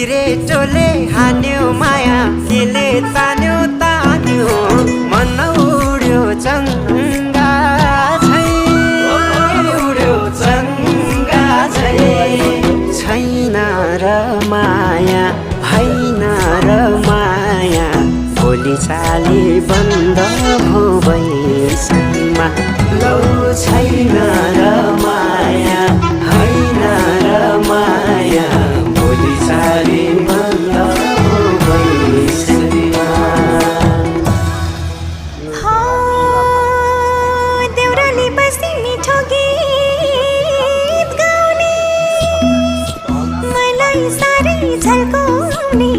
सिरेटोले हान्यो माया केले तान्यो तान्यो मन उड्यो चङ्गा झै उड्यो चङ्गा झै छैन र माया भएन र माया भोलि चाली बन्द भो बैसैमा लौ छैन र माया होइन र माया भोलि चाली बन्द भो बैसैमा देउराली बस्ती मिठो गीत गाउने मलाई साह्रै झल्काउने